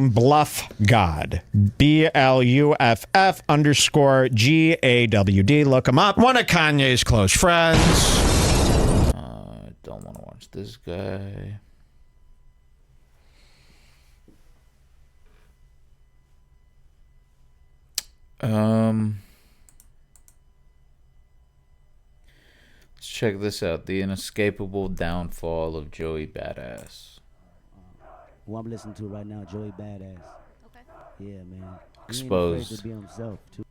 bluffgawd. BLUFF_GAWD. Look him up. One of Kanye's close friends. I don't want to watch this guy. Let's check this out. The inescapable downfall of Joey Badass. Who I'm listening to right now, Joey Badass. Okay. Yeah, man. Exposed. He ain't afraid to be himself too,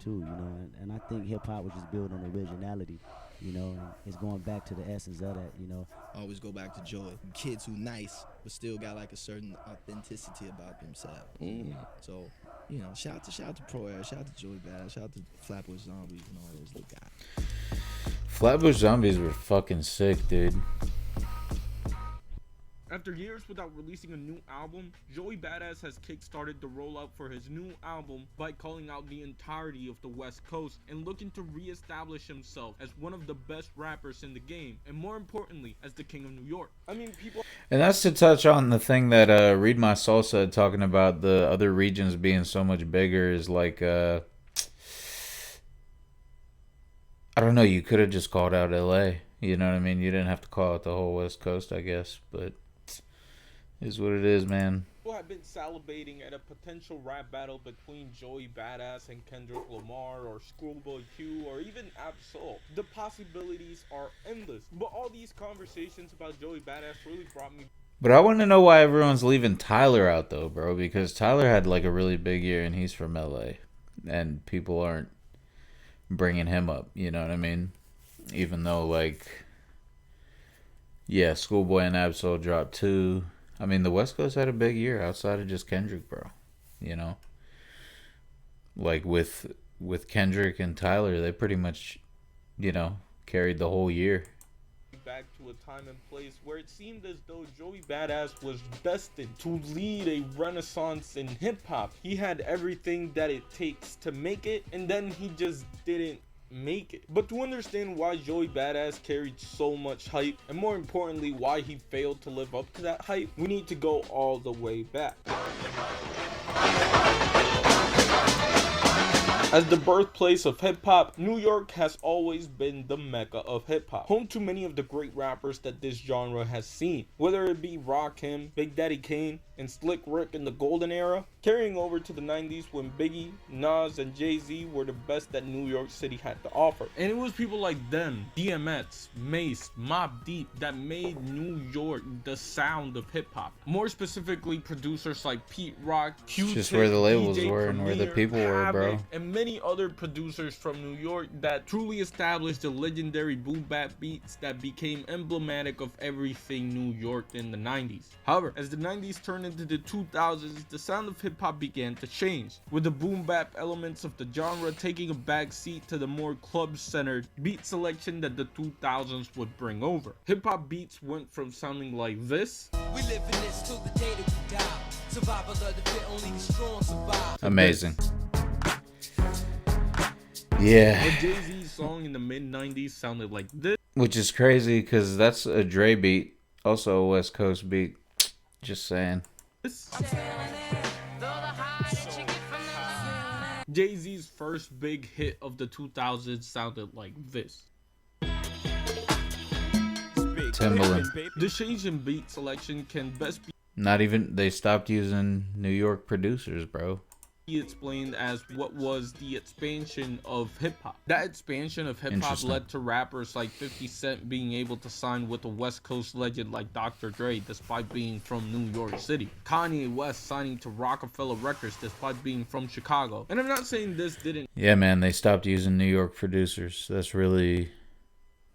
you know. And I think hip hop was just built on originality, you know. And it's going back to the essence of that, you know. I always go back to Joey. Kids who nice, but still got like a certain authenticity about themselves. So, you know, shout out to Pro Air, shout out to Joey Badass, shout out to Flatbush Zombies and all those little guys. Flatbush Zombies were fucking sick, dude. After years without releasing a new album, Joey Badass has kickstarted the rollout for his new album by calling out the entirety of the West Coast and looking to re-establish himself as one of the best rappers in the game, and more importantly, as the King of New York. I mean, people... And that's to touch on the thing that Read My Soul said, talking about the other regions being so much bigger, is like, I don't know, you could have just called out LA, you know what I mean? You didn't have to call out the whole West Coast, I guess, but... is what it is, man. People have been salivating at a potential rap battle between Joey Badass and Kendrick Lamar, or Schoolboy Q, or even Ab-Soul. The possibilities are endless, but all these conversations about Joey Badass really brought me... But I want to know why everyone's leaving Tyler out, though, bro, because Tyler had, like, a really big year, and he's from LA, and people aren't bringing him up, you know what I mean? Even though, like, yeah, Schoolboy and Ab-Soul dropped 2. I mean, the West Coast had a big year outside of just Kendrick, bro. You know? Like, with Kendrick and Tyler, they pretty much, you know, carried the whole year. Back to a time and place where it seemed as though Joey Badass was destined to lead a renaissance in hip-hop. He had everything that it takes to make it, and then he just didn't make it. But to understand why Joey Badass carried so much hype, and more importantly why he failed to live up to that hype, we need to go all the way back. As the birthplace of hip-hop, New York has always been the mecca of hip-hop, home to many of the great rappers that this genre has seen, whether it be Rakim, Big Daddy Kane, and Slick Rick in the golden era, carrying over to the 90s when Biggie, Nas, and Jay-Z were the best that New York City had to offer. And it was people like them, DMX, Mace, Mobb Deep, that made New York the sound of hip-hop. More specifically, producers like Pete Rock, Q-Tip, Just where the labels DJ were and where the Premier, people were, bro. Havoc, and many other producers from New York that truly established the legendary boom bap beats that became emblematic of everything New York in the 90s. However, as the 90s turned into the 2000s, the sound of hip-hop began to change, with the boom bap elements of the genre taking a back seat to the more club-centered beat selection that the 2000s would bring over. Hip-hop beats went from sounding like this. We live in this till the day that we die. Survival of the fit, only the strong survive. Amazing. Yeah. A Jay-Z song in the mid-90s sounded like this. Which is crazy, because that's a Dre beat. Also a West Coast beat. Just saying. Jay-Z's first big hit of the 2000s sounded like this. Timbaland. The change in beat selection can best be Not even, they stopped using New York producers, bro. explained as what was the expansion of hip-hop. That expansion of hip-hop Interesting. led to rappers like 50 Cent being able to sign with a West Coast legend like Dr. Dre despite being from New York City. Kanye West signing to Rockefeller Records despite being from Chicago. And I'm not saying this didn't Yeah, man, they stopped using New York producers. That's really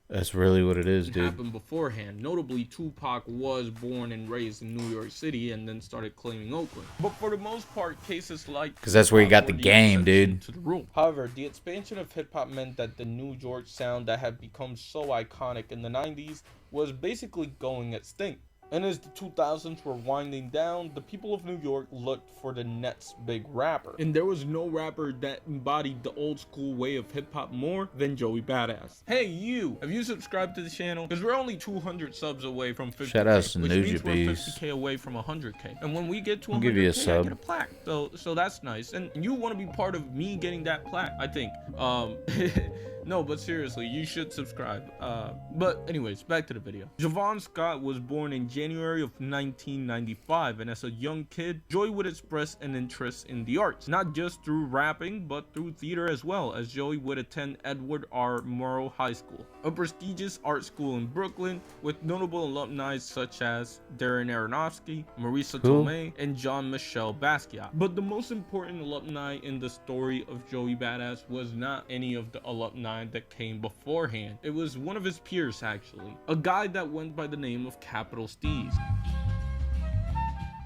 what it is, dude. happen beforehand. Notably, Tupac was born and raised in New York City and then started claiming Oakland. But for the most part, cases like Because that's where you got the were game, exception dude. to the rule. However, the expansion of hip-hop meant that the New York sound that had become so iconic in the 90s was basically going extinct. And as the 2000s were winding down, the people of New York looked for the next big rapper. And there was no rapper that embodied the old school way of hip hop more than Joey Badass. Hey you, have you subscribed to the channel? Because we're only 200 subs away from 50K. Shout out to which means we're Nujabes. 50K away from 100K. And when we get to 100K, I'll give you a I sub. get a plaque. So that's nice. And you want to be part of me getting that plaque, I think. No, but seriously, you should subscribe. But anyways, back to the video. Javon Scott was born in January of 1995, and as a young kid, Joey would express an interest in the arts, not just through rapping, but through theater as well, as Joey would attend Edward R. Murrow High School, a prestigious art school in Brooklyn with notable alumni such as Darren Aronofsky, Marisa Tomei, and Jean-Michel Basquiat. But the most important alumni in the story of Joey Badass was not any of the alumni that came beforehand. It was one of his peers, actually, a guy that went by the name of Capital Steez.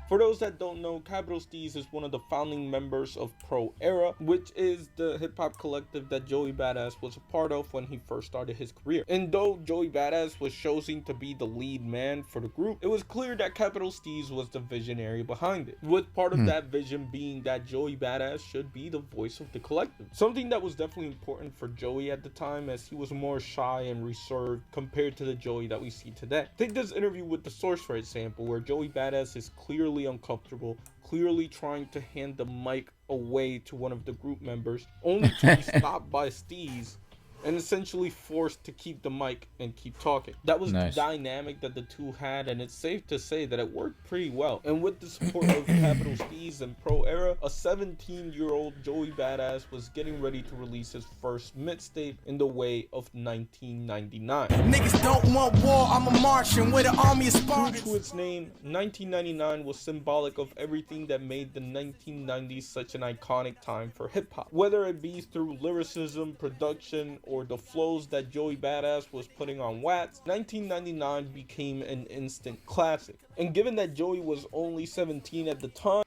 For those that don't know, Capital Steez is one of the founding members of Pro Era, which is the hip-hop collective that Joey Badass was a part of when he first started his career. And though Joey Badass was chosen to be the lead man for the group, it was clear that Capital Steez was the visionary behind it, with part of that vision being that Joey Badass should be the voice of the collective. Something that was definitely important for Joey at the time, as he was more shy and reserved compared to the Joey that we see today. Take this interview with The Source, for example, where Joey Badass is clearly uncomfortable, clearly trying to hand the mic away to one of the group members, only to be stopped by Steez and essentially forced to keep the mic and keep talking. That was Nice. the dynamic that the two had, and it's safe to say that it worked pretty well. And with the support of Capital Steez and Pro Era, a 17-year-old Joey Badass was getting ready to release his first mixtape in the way of 1999. Niggas don't want war, I'm a Martian with an army of True Spartans. to its name, 1999 was symbolic of everything that made the 1990s such an iconic time for hip-hop. Whether it be through lyricism, production, or the flows that Joey Badass was putting on wax, 1999 became an instant classic. And given that Joey was only 17 at the time,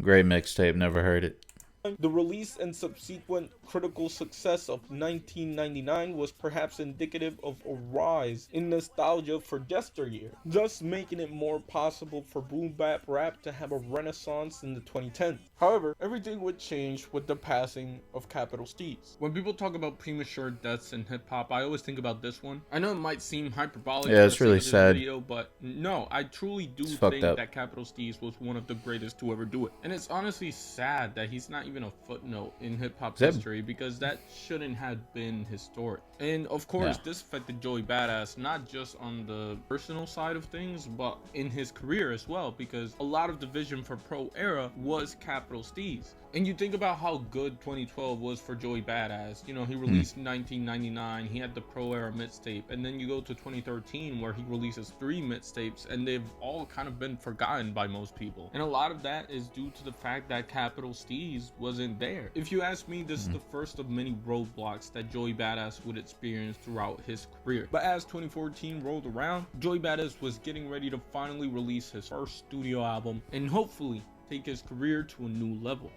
Great mixtape, never heard it. the release and subsequent critical success of 1999 was perhaps indicative of a rise in nostalgia for yesteryear, thus making it more possible for boom bap rap to have a renaissance in the 2010s. However, everything would change with the passing of Capital Steez. When people talk about premature deaths in hip hop, I always think about this one. I know it might seem hyperbolic, Yeah, it's for the really sake of this sad. video, but no, I truly do It's fucked think up. that Capital Steez was one of the greatest to ever do it. And it's honestly sad that he's not even a footnote in hip hop That- history, because that shouldn't have been his story. And of course, Yeah. this affected Joey Badass not just on the personal side of things, but in his career as well, because a lot of the vision for Pro Era was Capital Steez. And you think about how good 2012 was for Joey Badass. You know, he released 1999, he had the Pro Era mixtape, and then you go to 2013 where he releases 3 mixtapes, and they've all kind of been forgotten by most people. And a lot of that is due to the fact that Capital Steez wasn't there. If you ask me, this is the first of many roadblocks that Joey Badass would experience throughout his career. But as 2014 rolled around, Joey Badass was getting ready to finally release his first studio album and hopefully take his career to a new level.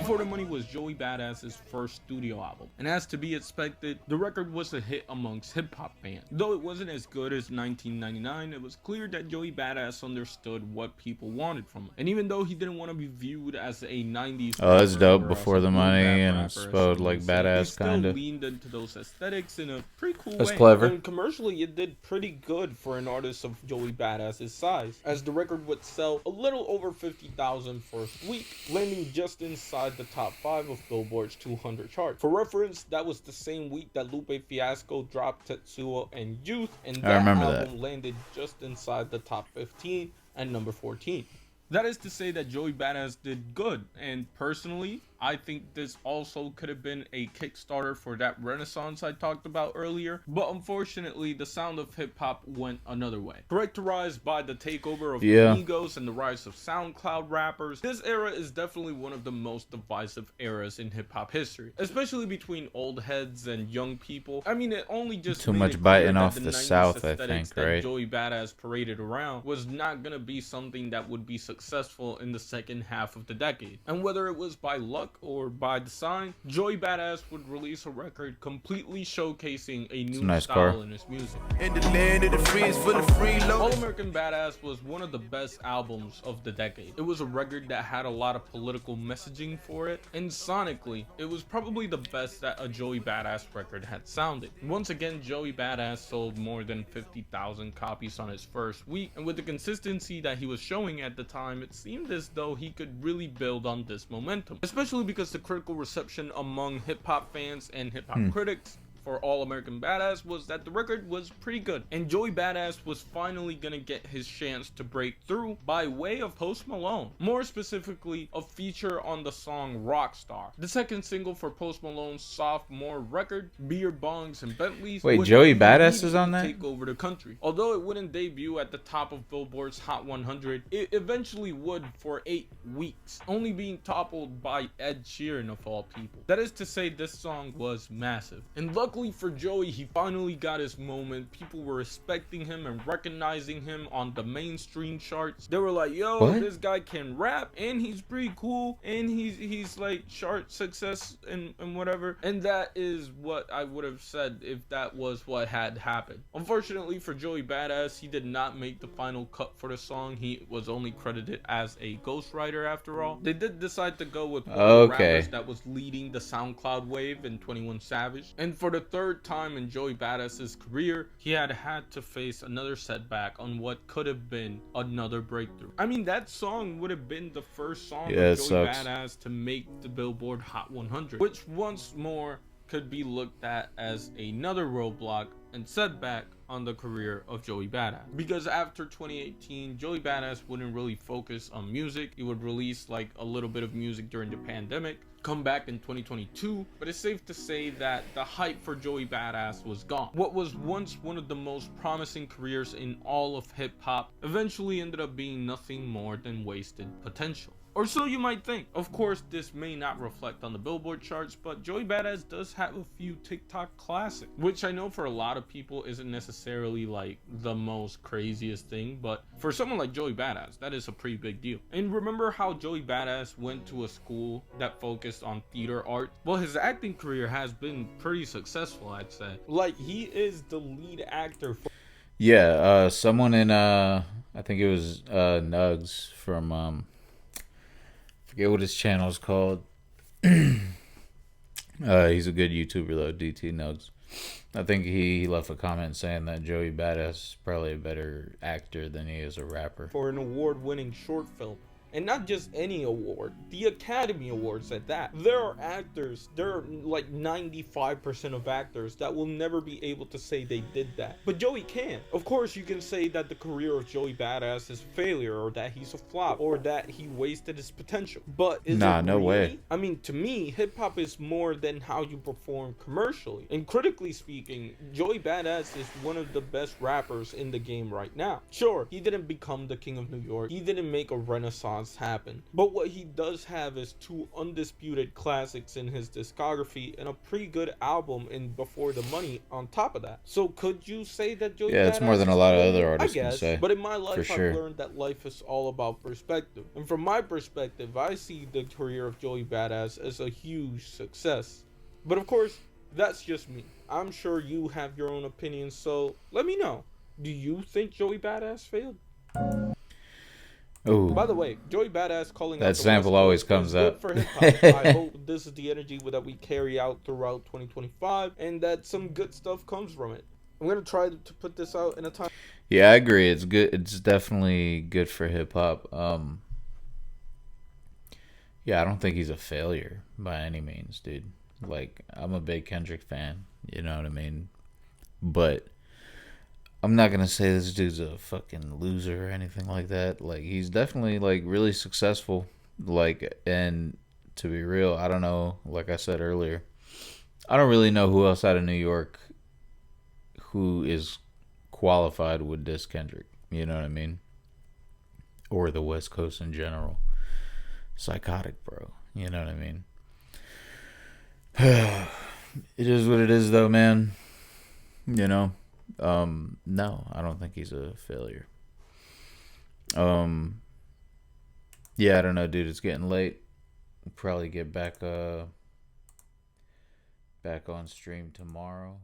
For the Money was Joey Badass's first studio album, and as to be expected, the record was a hit amongst hip-hop fans. Though it wasn't as good as 1999, it was clear that Joey Badass understood what people wanted from him. And even though he didn't want to be viewed as a 90s Oh, that's rapper dope. or as Before a the boom money bap and rapper, it as spelled some like would say, badass he still kinda. leaned into those aesthetics in a pretty cool That's way. clever. And commercially, it did pretty good for an artist of Joey Badass's size, as the record would sell a little over 50,000 first week, landing just inside the top 5 of Billboard's 200 chart. For reference, that was the same week that Lupe Fiasco dropped Tetsuo and Youth, and I that remember album landed just inside the top 15 at number 14. That is to say that Joey Badass did good, and personally, I think this also could have been a Kickstarter for that renaissance I talked about earlier, but unfortunately, the sound of hip-hop went another way. Characterized by the takeover of Yeah. Amigos and the rise of SoundCloud rappers, this era is definitely one of the most divisive eras in hip-hop history, especially between old heads and young people. I mean, it only just Too made much it clear biting that off the the 90s South, I aesthetics think, that right? Joey Badass paraded around was not gonna be something that would be successful in the second half of the decade. And whether it was by luck luck or by design, Joey Badass would release a record completely showcasing a new nice style car. in his music. In the land of the free is for the free low. All American Badass was one of the best albums of the decade. It was a record that had a lot of political messaging for it, and sonically, it was probably the best that a Joey Badass record had sounded. Once again, Joey Badass sold more than 50,000 copies on his first week, and with the consistency that he was showing at the time, it seemed as though he could really build on this momentum, especially because the critical reception among hip-hop fans and hip-hop critics for All American Badass was that the record was pretty good, and Joey Badass was finally gonna get his chance to break through by way of Post Malone, more specifically a feature on the song Rockstar, the second single for Post Malone's sophomore record. Beer Bongs and Bentleys Wait, would Joey Badass is on that? take over the country. Although it wouldn't debut at the top of Billboard's Hot 100, it eventually would for 8 weeks, only being toppled by Ed Sheeran of all people. That is to say, this song was massive, and luckily for Joey, he finally got his moment. People were respecting him and recognizing him on the mainstream charts. They were like, yo, What? this guy can rap, and he's pretty cool, and he's like chart success and whatever. And that is what I would have said if that was what had happened. Unfortunately for Joey Badass, he did not make the final cut for the song. He was only credited as a ghostwriter after all. They did decide to go with one of the rappers that was leading the SoundCloud wave in 21 Savage. And for the third time in Joey Badass's career, he had to face another setback on what could have been another breakthrough. I mean, that song would have been the first song of Joey Badass to make the Billboard Hot 100, which once more could be looked at as another roadblock and setback on the career of Joey Badass. Because after 2018, Joey Badass wouldn't really focus on music. He would release like a little bit of music during the pandemic, come back in 2022, but it's safe to say that the hype for Joey Badass was gone. What was once one of the most promising careers in all of hip-hop eventually ended up being nothing more than wasted potential. Or so you might think. Of course, this may not reflect on the Billboard charts, but Joey Badass does have a few TikTok classics, which I know for a lot of people isn't necessarily like the most craziest thing, but for someone like Joey Badass, that is a pretty big deal. And remember how Joey Badass went to a school that focused on theater art? Well, his acting career has been pretty successful, I'd say. Like, he is the lead actor for... Yeah, someone in, I think it was Nugs from... forget what his channel is called. He's a good YouTuber though, DT Nugs. I think he left a comment saying that Joey Badass is probably a better actor than he is a rapper. For an award-winning short film. And not just any award, the Academy Awards at that. There are actors, there are like 95% of actors that will never be able to say they did that. But Joey can. Of course, you can say that the career of Joey Badass is failure, or that he's a flop, or that he wasted his potential. But is it no really? way. I mean, to me, hip-hop is more than how you perform commercially. And critically speaking, Joey Badass is one of the best rappers in the game right now. Sure, he didn't become the King of New York. He didn't make a renaissance happen, but what he does have is 2 undisputed classics in his discography and a pretty good album in Before the Money on top of that. So could you say that Joey Badass it's more than a is lot of failure? other artists I guess, can say. but in my life For sure. I've learned that life is all about perspective, and from my perspective I see the career of Joey Badass as a huge success. But of course, that's just me. I'm sure you have your own opinions, so let me know. Do you think Joey Badass failed? Ooh. By the way, Joey Badass calling out That the sample West always Coast comes is good up. for hip-hop. I hope this is the energy that we carry out throughout 2025 and that some good stuff comes from it. I'm going to try to put this out in a time. Yeah, I agree. It's good. It's definitely good for hip hop. Yeah, I don't think he's a failure by any means, dude. Like, I'm a big Kendrick fan, you know what I mean? But I'm not gonna say this dude's a fucking loser or anything like that. Like, he's definitely like really successful. Like, and to be real, I don't know. Like I said earlier, I don't really know who else out of New York who is qualified with this Kendrick. You know what I mean? Or the West Coast in general. Psychotic, bro. You know what I mean? It is what it is, though, man. You know. No, I don't think he's a failure. Yeah, I don't know, dude. It's getting late. We'll probably get back on stream tomorrow.